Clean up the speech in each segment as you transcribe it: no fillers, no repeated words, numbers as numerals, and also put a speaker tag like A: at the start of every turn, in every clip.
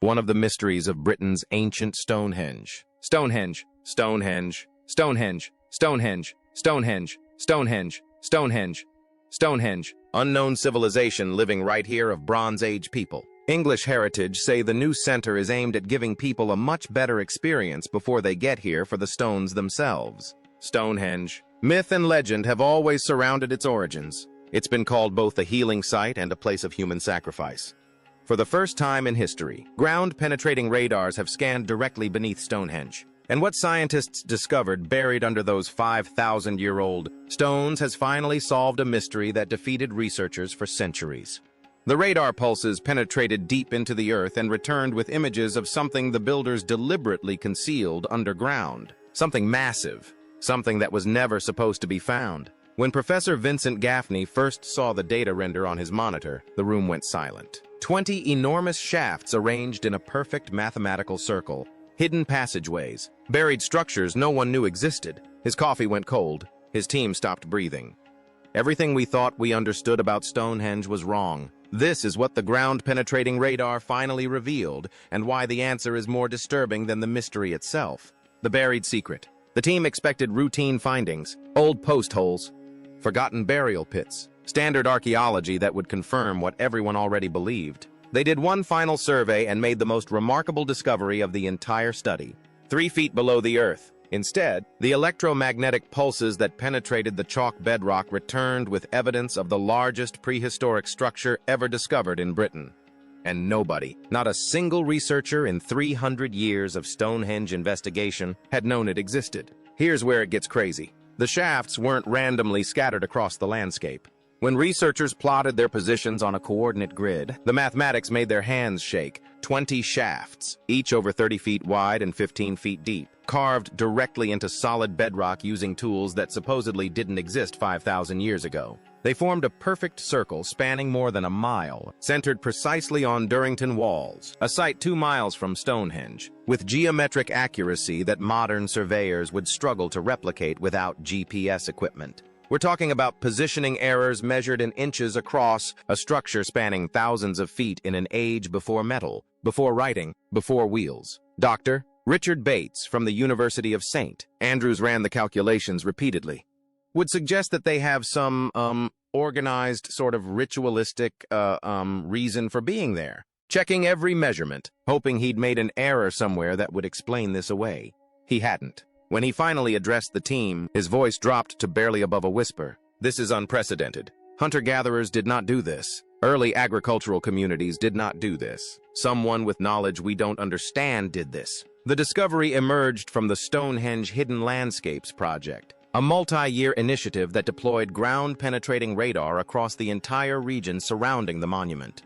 A: one of the mysteries of Britain's ancient Stonehenge. Stonehenge, Stonehenge, Stonehenge, Stonehenge, Stonehenge, Stonehenge, Stonehenge, Stonehenge. Unknown civilization living right here of Bronze Age people. English Heritage say the new center is aimed at giving people a much better experience before they get here for the stones themselves. Stonehenge. Myth and legend have always surrounded its origins. It's been called both a healing site and a place of human sacrifice. For the first time in history, ground-penetrating radars have scanned directly beneath Stonehenge. And what scientists discovered buried under those 5,000-year-old stones has finally solved a mystery that defeated researchers for centuries. The radar pulses penetrated deep into the earth and returned with images of something the builders deliberately concealed underground. Something massive, something that was never supposed to be found. When Professor Vincent Gaffney first saw the data render on his monitor, the room went silent. 20 enormous shafts arranged in a perfect mathematical circle. Hidden passageways, buried structures no one knew existed. His coffee went cold. His team stopped breathing. Everything we thought we understood about Stonehenge was wrong. This is what the ground-penetrating radar finally revealed, and why the answer is more disturbing than the mystery itself. The buried secret. The team expected routine findings, old post holes, forgotten burial pits, standard archaeology that would confirm what everyone already believed. They did one final survey and made the most remarkable discovery of the entire study. 3 feet below the earth. Instead, the electromagnetic pulses that penetrated the chalk bedrock returned with evidence of the largest prehistoric structure ever discovered in Britain. And nobody, not a single researcher in 300 years of Stonehenge investigation, had known it existed. Here's where it gets crazy. The shafts weren't randomly scattered across the landscape. When researchers plotted their positions on a coordinate grid, the mathematics made their hands shake. 20 shafts, each over 30 feet wide and 15 feet deep, carved directly into solid bedrock using tools that supposedly didn't exist 5,000 years ago. They formed a perfect circle spanning more than a mile, centered precisely on Durrington Walls, a site 2 miles from Stonehenge, with geometric accuracy that modern surveyors would struggle to replicate without GPS equipment. We're talking about positioning errors measured in inches across a structure spanning thousands of feet in an age before metal, before writing, before wheels. Dr. Richard Bates from the University of St. Andrews ran the calculations repeatedly. Would suggest that they have some, organized sort of ritualistic, reason for being there. Checking every measurement, hoping he'd made an error somewhere that would explain this away. He hadn't. When he finally addressed the team, his voice dropped to barely above a whisper. This is unprecedented. Hunter-gatherers did not do this. Early agricultural communities did not do this. Someone with knowledge we don't understand did this. The discovery emerged from the Stonehenge Hidden Landscapes Project, a multi-year initiative that deployed ground-penetrating radar across the entire region surrounding the monument.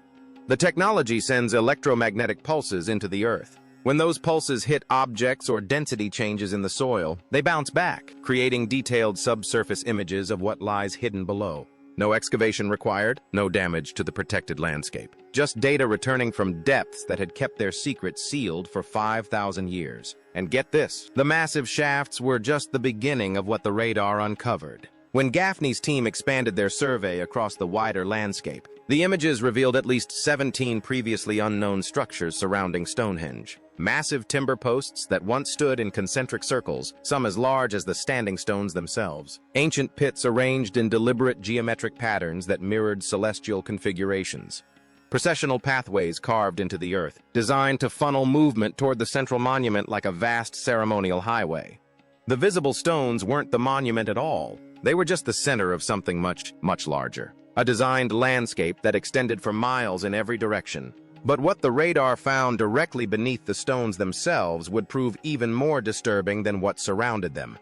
A: The technology sends electromagnetic pulses into the earth. When those pulses hit objects or density changes in the soil, they bounce back, creating detailed subsurface images of what lies hidden below. No excavation required, no damage to the protected landscape. Just data returning from depths that had kept their secrets sealed for 5,000 years. And get this, the massive shafts were just the beginning of what the radar uncovered. When Gaffney's team expanded their survey across the wider landscape, the images revealed at least 17 previously unknown structures surrounding Stonehenge. Massive timber posts that once stood in concentric circles, some as large as the standing stones themselves. Ancient pits arranged in deliberate geometric patterns that mirrored celestial configurations. Processional pathways carved into the earth, designed to funnel movement toward the central monument like a vast ceremonial highway. The visible stones weren't the monument at all. They were just the center of something much, much larger. A designed landscape that extended for miles in every direction. But what the radar found directly beneath the stones themselves would prove even more disturbing than what surrounded them.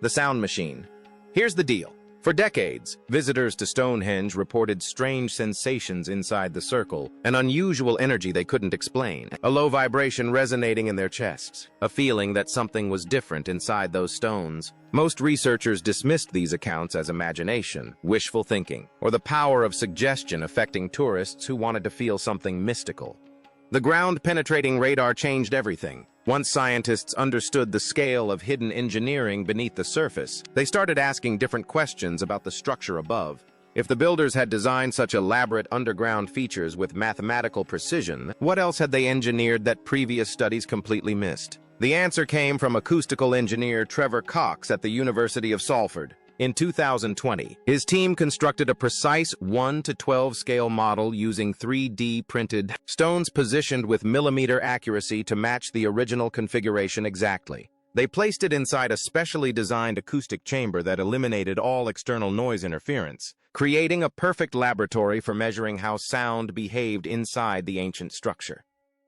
A: The sound machine. Here's the deal. For decades, visitors to Stonehenge reported strange sensations inside the circle, an unusual energy they couldn't explain, a low vibration resonating in their chests, a feeling that something was different inside those stones. Most researchers dismissed these accounts as imagination, wishful thinking, or the power of suggestion affecting tourists who wanted to feel something mystical. The ground-penetrating radar changed everything. Once scientists understood the scale of hidden engineering beneath the surface, they started asking different questions about the structure above. If the builders had designed such elaborate underground features with mathematical precision, what else had they engineered that previous studies completely missed? The answer came from acoustical engineer Trevor Cox at the University of Salford. In 2020, his team constructed a precise 1:12 scale model using 3D printed stones positioned with millimeter accuracy to match the original configuration exactly. They placed it inside a specially designed acoustic chamber that eliminated all external noise interference, creating a perfect laboratory for measuring how sound behaved inside the ancient structure.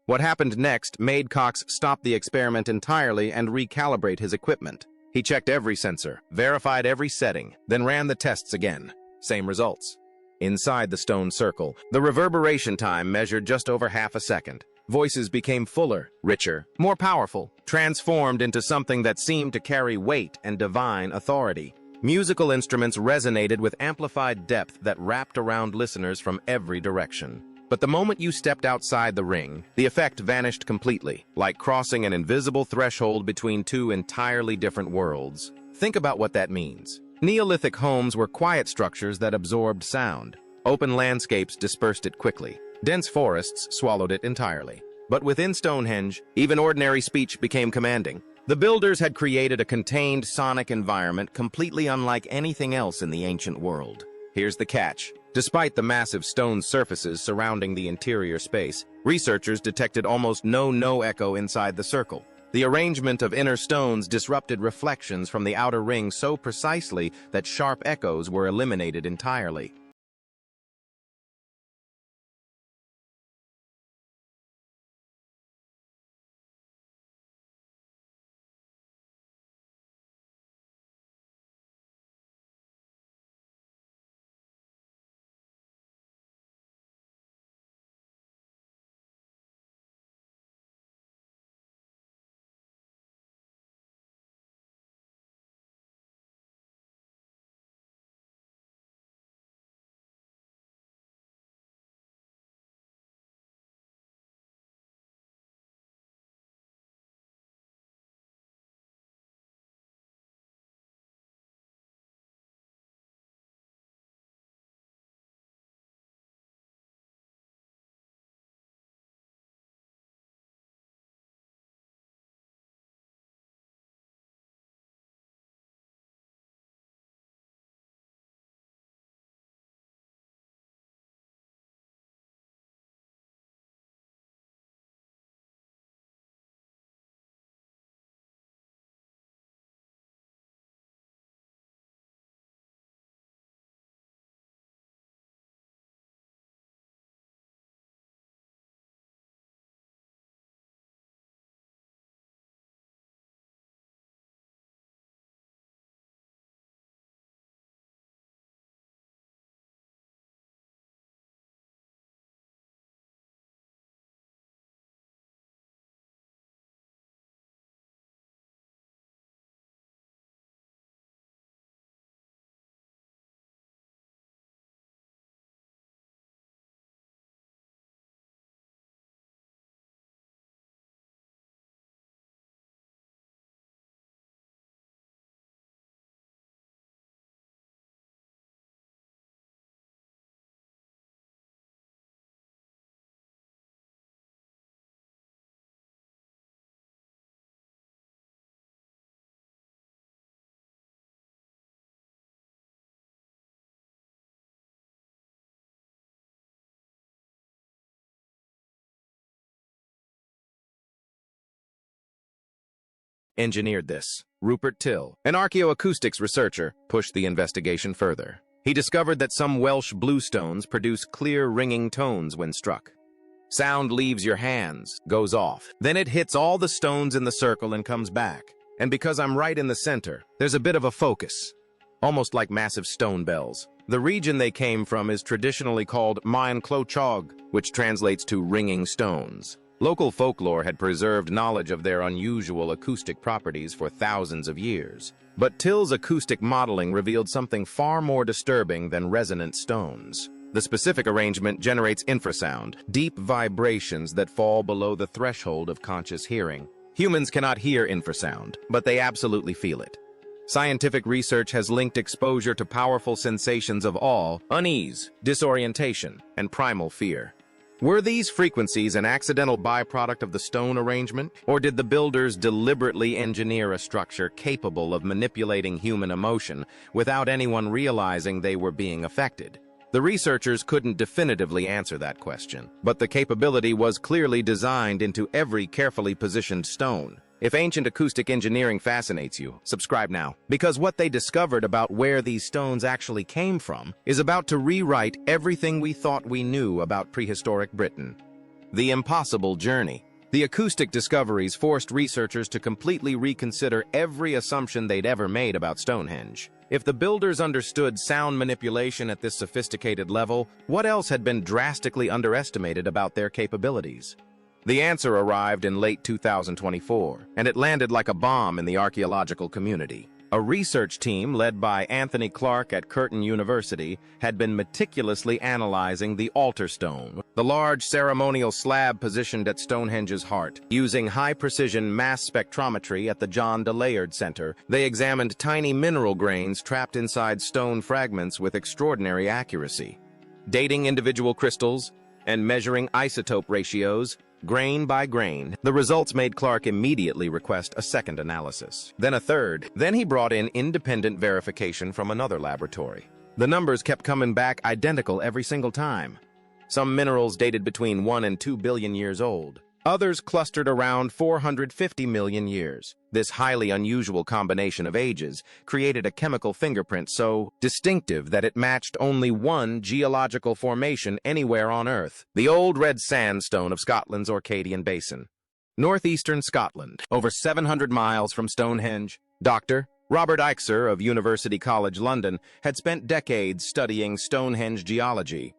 A: What happened next made Cox stop the experiment entirely and recalibrate his equipment. He checked every sensor, verified every setting, then ran the tests again. Same results. Inside the stone circle, the reverberation time measured just over half a second. Voices became fuller, richer, more powerful, transformed into something that seemed to carry weight and divine authority. Musical instruments resonated with amplified depth that wrapped around listeners from every direction. But the moment you stepped outside the ring, the effect vanished completely, like crossing an invisible threshold between two entirely different worlds. Think about what that means. Neolithic homes were quiet structures that absorbed sound. Open landscapes dispersed it quickly. Dense forests swallowed it entirely. But within Stonehenge, even ordinary speech became commanding. The builders had created a contained sonic environment completely unlike anything else in the ancient world. Here's the catch. Despite the massive stone surfaces surrounding the interior space, researchers detected almost no echo inside the circle. The arrangement of inner stones disrupted reflections from the outer ring so precisely that sharp echoes were eliminated entirely. Engineered this. Rupert Till, an archaeoacoustics researcher, pushed the investigation further. He discovered that some Welsh bluestones produce clear ringing tones when struck. Sound leaves your hands, goes off. Then it hits all the stones in the circle and comes back. And because I'm right in the center, there's a bit of a focus. Almost like massive stone bells. The region they came from is traditionally called Maen Clochog, which translates to ringing stones. Local folklore had preserved knowledge of their unusual acoustic properties for thousands of years. But Till's acoustic modeling revealed something far more disturbing than resonant stones. The specific arrangement generates infrasound, deep vibrations that fall below the threshold of conscious hearing. Humans cannot hear infrasound, but they absolutely feel it. Scientific research has linked exposure to powerful sensations of awe, unease, disorientation, and primal fear. Were these frequencies an accidental byproduct of the stone arrangement, or did the builders deliberately engineer a structure capable of manipulating human emotion without anyone realizing they were being affected? The researchers couldn't definitively answer that question, but the capability was clearly designed into every carefully positioned stone. If ancient acoustic engineering fascinates you, subscribe now, because what they discovered about where these stones actually came from is about to rewrite everything we thought we knew about prehistoric Britain. The impossible journey. The acoustic discoveries forced researchers to completely reconsider every assumption they'd ever made about Stonehenge. If the builders understood sound manipulation at this sophisticated level, what else had been drastically underestimated about their capabilities? The answer arrived in late 2024, and it landed like a bomb in the archaeological community. A research team led by Anthony Clark at Curtin University had been meticulously analyzing the altar stone, the large ceremonial slab positioned at Stonehenge's heart. Using high-precision mass spectrometry at the John de Layard Center, they examined tiny mineral grains trapped inside stone fragments with extraordinary accuracy. Dating individual crystals and measuring isotope ratios, grain by grain, the results made Clark immediately request a second analysis, then a third. Then he brought in independent verification from another laboratory. The numbers kept coming back identical every single time. Some minerals dated between 1 and 2 billion years old. Others clustered around 450 million years. This highly unusual combination of ages created a chemical fingerprint so distinctive that it matched only one geological formation anywhere on Earth: the Old Red Sandstone of Scotland's Orcadian Basin. Northeastern Scotland, over 700 miles from Stonehenge. Dr. Robert Eichser of University College London had spent decades studying Stonehenge geology.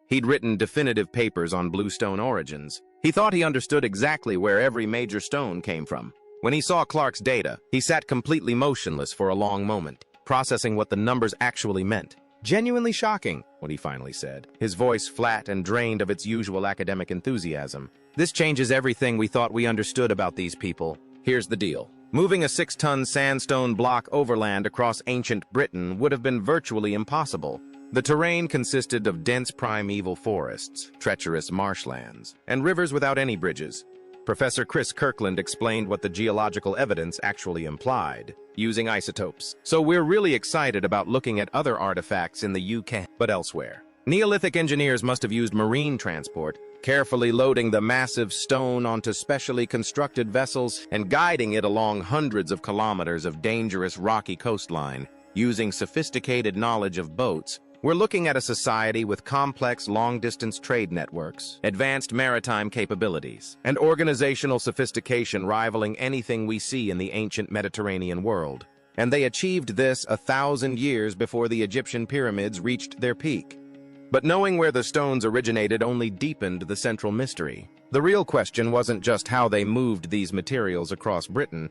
A: He'd written definitive papers on bluestone origins. He thought he understood exactly where every major stone came from. When he saw Clark's data, he sat completely motionless for a long moment, processing what the numbers actually meant. "Genuinely shocking," what he finally said, his voice flat and drained of its usual academic enthusiasm. "This changes everything we thought we understood about these people. Here's the deal. Moving a 6-ton sandstone block overland across ancient Britain would have been virtually impossible. The terrain consisted of dense primeval forests, treacherous marshlands, and rivers without any bridges. Professor Chris Kirkland explained what the geological evidence actually implied, using isotopes. So we're really excited about looking at other artifacts in the UK, but elsewhere. Neolithic engineers must have used marine transport, carefully loading the massive stone onto specially constructed vessels and guiding it along hundreds of kilometers of dangerous rocky coastline, using sophisticated knowledge of boats. We're looking at a society with complex long-distance trade networks, advanced maritime capabilities, and organizational sophistication rivaling anything we see in the ancient Mediterranean world. And they achieved this 1,000 years before the Egyptian pyramids reached their peak. But knowing where the stones originated only deepened the central mystery. The real question wasn't just how they moved these materials across Britain.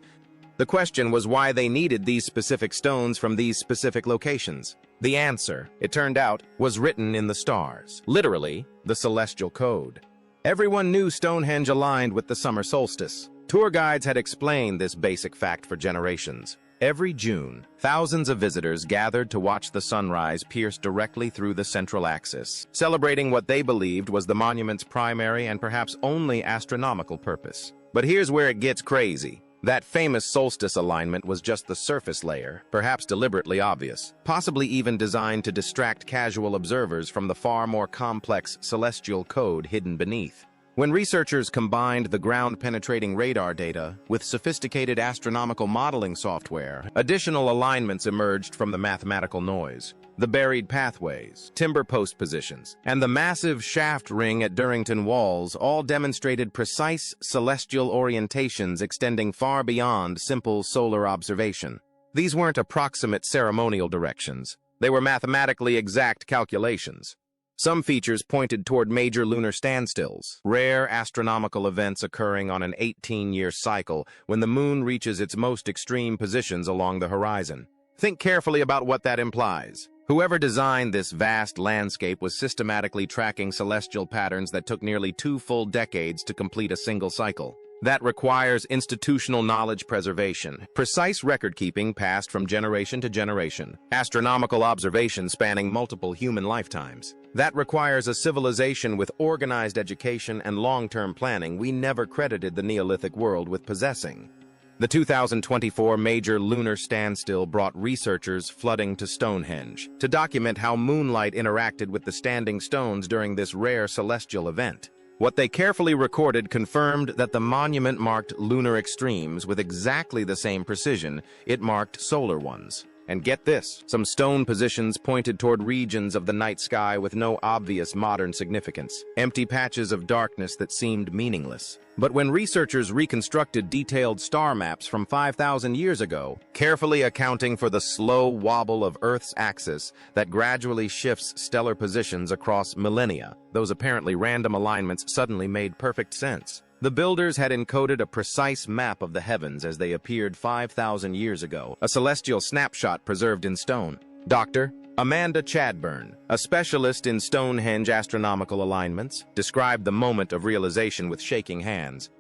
A: The question was why they needed these specific stones from these specific locations. The answer, it turned out, was written in the stars. Literally, the celestial code. Everyone knew Stonehenge aligned with the summer solstice. Tour guides had explained this basic fact for generations. Every June, thousands of visitors gathered to watch the sunrise pierce directly through the central axis, celebrating what they believed was the monument's primary and perhaps only astronomical purpose. But here's where it gets crazy. That famous solstice alignment was just the surface layer, perhaps deliberately obvious, possibly even designed to distract casual observers from the far more complex celestial code hidden beneath. When researchers combined the ground-penetrating radar data with sophisticated astronomical modeling software, additional alignments emerged from the mathematical noise. The buried pathways, timber post positions, and the massive shaft ring at Durrington Walls all demonstrated precise celestial orientations extending far beyond simple solar observation. These weren't approximate ceremonial directions. They were mathematically exact calculations. Some features pointed toward major lunar standstills, rare astronomical events occurring on an 18-year cycle when the moon reaches its most extreme positions along the horizon. Think carefully about what that implies. Whoever designed this vast landscape was systematically tracking celestial patterns that took nearly 2 full decades to complete a single cycle. That requires institutional knowledge preservation, precise record-keeping passed from generation to generation, astronomical observation spanning multiple human lifetimes. That requires a civilization with organized education and long-term planning we never credited the Neolithic world with possessing. The 2024 major lunar standstill brought researchers flooding to Stonehenge to document how moonlight interacted with the standing stones during this rare celestial event. What they carefully recorded confirmed that the monument marked lunar extremes with exactly the same precision it marked solar ones. And get this, some stone positions pointed toward regions of the night sky with no obvious modern significance, empty patches of darkness that seemed meaningless. But when researchers reconstructed detailed star maps from 5,000 years ago, carefully accounting for the slow wobble of Earth's axis that gradually shifts stellar positions across millennia, those apparently random alignments suddenly made perfect sense. The builders had encoded a precise map of the heavens as they appeared 5,000 years ago, a celestial snapshot preserved in stone. Dr. Amanda Chadburn, a specialist in Stonehenge astronomical alignments, described the moment of realization with shaking hands.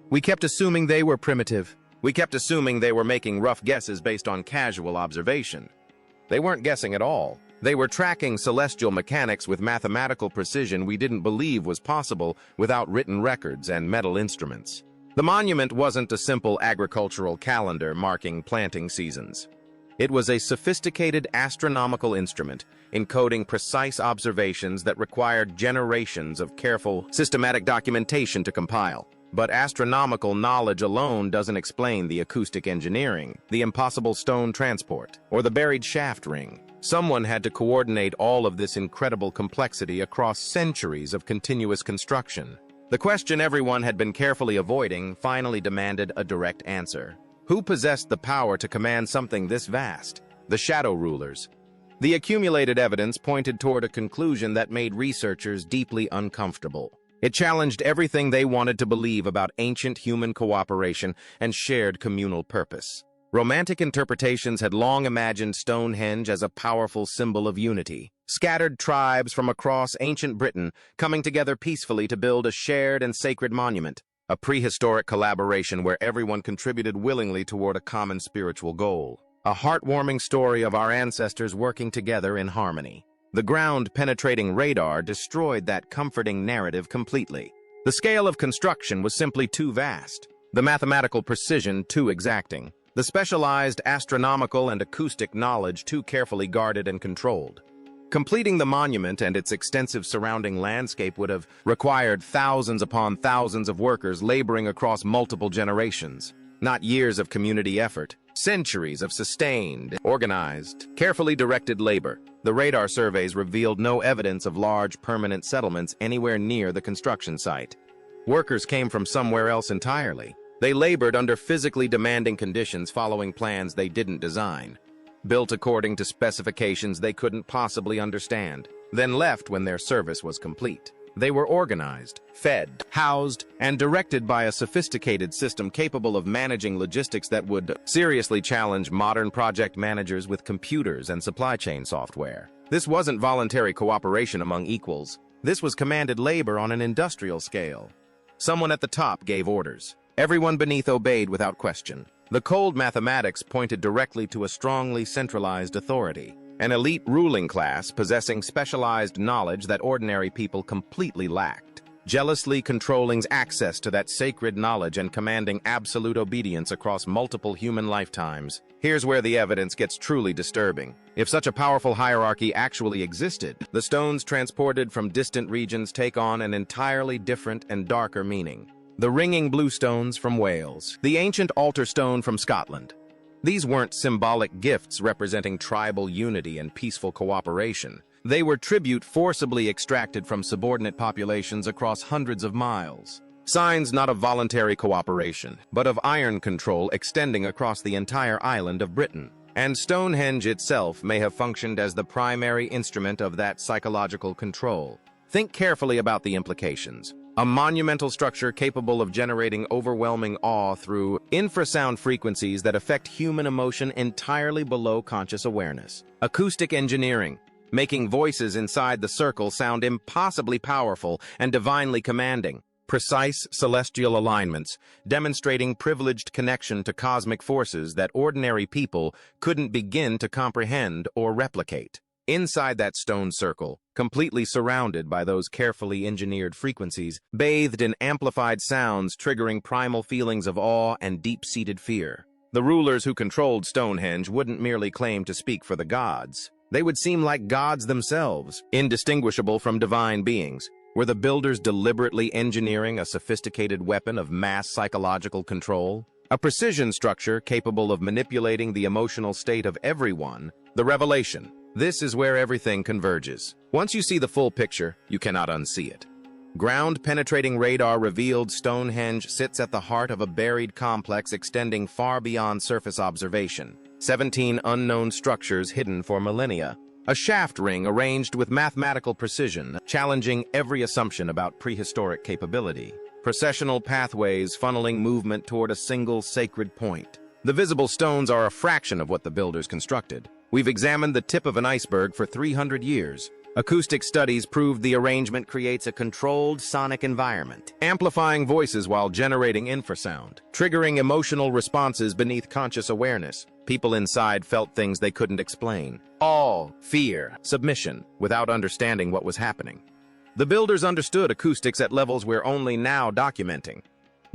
A: "We kept assuming they were primitive. We kept assuming they were making rough guesses based on casual observation. They weren't guessing at all. They were tracking celestial mechanics with mathematical precision we didn't believe was possible without written records and metal instruments." The monument wasn't a simple agricultural calendar marking planting seasons. It was a sophisticated astronomical instrument encoding precise observations that required generations of careful, systematic documentation to compile. But astronomical knowledge alone doesn't explain the acoustic engineering, the impossible stone transport, or the buried shaft ring. Someone had to coordinate all of this incredible complexity across centuries of continuous construction. The question everyone had been carefully avoiding finally demanded a direct answer. Who possessed the power to command something this vast? The shadow rulers. The accumulated evidence pointed toward a conclusion that made researchers deeply uncomfortable. It challenged everything they wanted to believe about ancient human cooperation and shared communal purpose. Romantic interpretations had long imagined Stonehenge as a powerful symbol of unity. Scattered tribes from across ancient Britain coming together peacefully to build a shared and sacred monument. A prehistoric collaboration where everyone contributed willingly toward a common spiritual goal. A heartwarming story of our ancestors working together in harmony. The ground-penetrating radar destroyed that comforting narrative completely. The scale of construction was simply too vast. The mathematical precision too exacting. The specialized astronomical and acoustic knowledge too carefully guarded and controlled. Completing the monument and its extensive surrounding landscape would have required thousands upon thousands of workers laboring across multiple generations. Not years of community effort, centuries of sustained, organized, carefully directed labor. The radar surveys revealed no evidence of large permanent settlements anywhere near the construction site. Workers came from somewhere else entirely. They labored under physically demanding conditions following plans they didn't design. Built according to specifications they couldn't possibly understand, then left when their service was complete. They were organized, fed, housed, and directed by a sophisticated system capable of managing logistics that would seriously challenge modern project managers with computers and supply chain software. This wasn't voluntary cooperation among equals. This was commanded labor on an industrial scale. Someone at the top gave orders. Everyone beneath obeyed without question. The cold mathematics pointed directly to a strongly centralized authority. An elite ruling class possessing specialized knowledge that ordinary people completely lacked. Jealously controlling access to that sacred knowledge and commanding absolute obedience across multiple human lifetimes. Here's where the evidence gets truly disturbing. If such a powerful hierarchy actually existed, the stones transported from distant regions take on an entirely different and darker meaning. The ringing blue stones from Wales, the ancient altar stone from Scotland. These weren't symbolic gifts representing tribal unity and peaceful cooperation. They were tribute forcibly extracted from subordinate populations across hundreds of miles. Signs not of voluntary cooperation, but of iron control extending across the entire island of Britain. And Stonehenge itself may have functioned as the primary instrument of that psychological control. Think carefully about the implications. A monumental structure capable of generating overwhelming awe through infrasound frequencies that affect human emotion entirely below conscious awareness. Acoustic engineering, making voices inside the circle sound impossibly powerful and divinely commanding. precise celestial alignments, demonstrating privileged connection to cosmic forces that ordinary people couldn't begin to comprehend or replicate. Inside that stone circle, completely surrounded by those carefully engineered frequencies, bathed in amplified sounds triggering primal feelings of awe and deep-seated fear. The rulers who controlled Stonehenge wouldn't merely claim to speak for the gods. They would seem like gods themselves, indistinguishable from divine beings. Were the builders deliberately engineering a sophisticated weapon of mass psychological control? A precision structure capable of manipulating the emotional state of everyone? The revelation. This is where everything converges. Once you see the full picture, you cannot unsee it. Ground-penetrating radar revealed Stonehenge sits at the heart of a buried complex extending far beyond surface observation. 17 unknown structures hidden for millennia. A shaft ring arranged with mathematical precision, challenging every assumption about prehistoric capability. Processional pathways funneling movement toward a single sacred point. The visible stones are a fraction of what the builders constructed. We've examined the tip of an iceberg for 300 years. Acoustic studies proved the arrangement creates a controlled sonic environment, amplifying voices while generating infrasound, triggering emotional responses beneath conscious awareness. People inside felt things they couldn't explain. Awe, fear, submission, without understanding what was happening. The builders understood acoustics at levels we're only now documenting.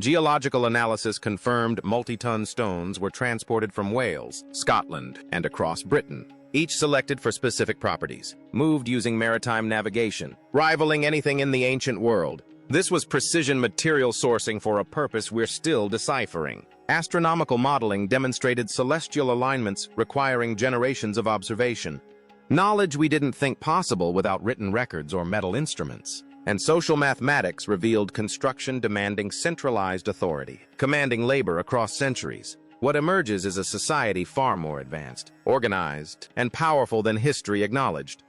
A: Geological analysis confirmed multi-ton stones were transported from Wales, Scotland, and across Britain, each selected for specific properties, moved using maritime navigation, rivaling anything in the ancient world. This was precision material sourcing for a purpose we're still deciphering. Astronomical modeling demonstrated celestial alignments requiring generations of observation. Knowledge we didn't think possible without written records or metal instruments. And social mathematics revealed construction demanding centralized authority, commanding labor across centuries. What emerges is a society far more advanced, organized, and powerful than history acknowledged.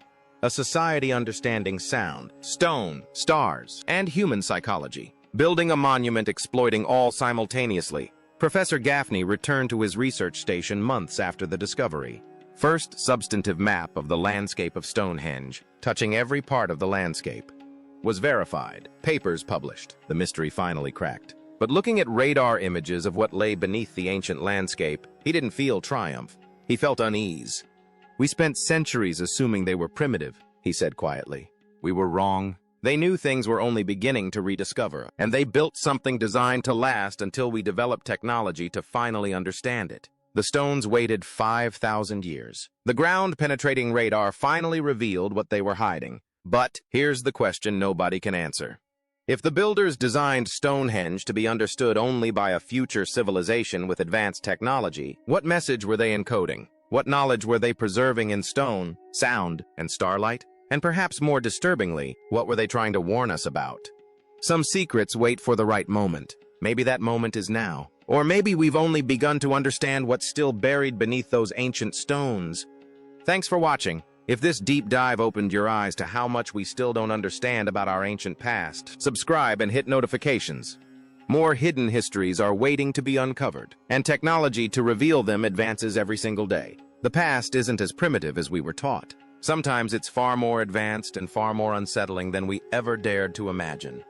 A: A society understanding sound, stone, stars, and human psychology, building a monument exploiting all simultaneously. Professor Gaffney returned to his research station months after the discovery. First substantive map of the landscape of Stonehenge, touching every part of the landscape, was verified, papers published, the mystery finally cracked. But looking at radar images of what lay beneath the ancient landscape, he didn't feel triumph. He felt unease. "We spent centuries assuming they were primitive," he said quietly. "We were wrong. They knew things were only beginning to rediscover, and they built something designed to last until we developed technology to finally understand it." The stones waited 5,000 years. The ground-penetrating radar finally revealed what they were hiding. But here's the question nobody can answer. If the builders designed Stonehenge to be understood only by a future civilization with advanced technology, what message were they encoding? What knowledge were they preserving in stone, sound, and starlight? And perhaps more disturbingly, what were they trying to warn us about? Some secrets wait for the right moment. Maybe that moment is now. Or maybe we've only begun to understand what's still buried beneath those ancient stones. Thanks for watching. If this deep dive opened your eyes to how much we still don't understand about our ancient past, subscribe and hit notifications. More hidden histories are waiting to be uncovered, and technology to reveal them advances every single day. The past isn't as primitive as we were taught. Sometimes it's far more advanced and far more unsettling than we ever dared to imagine.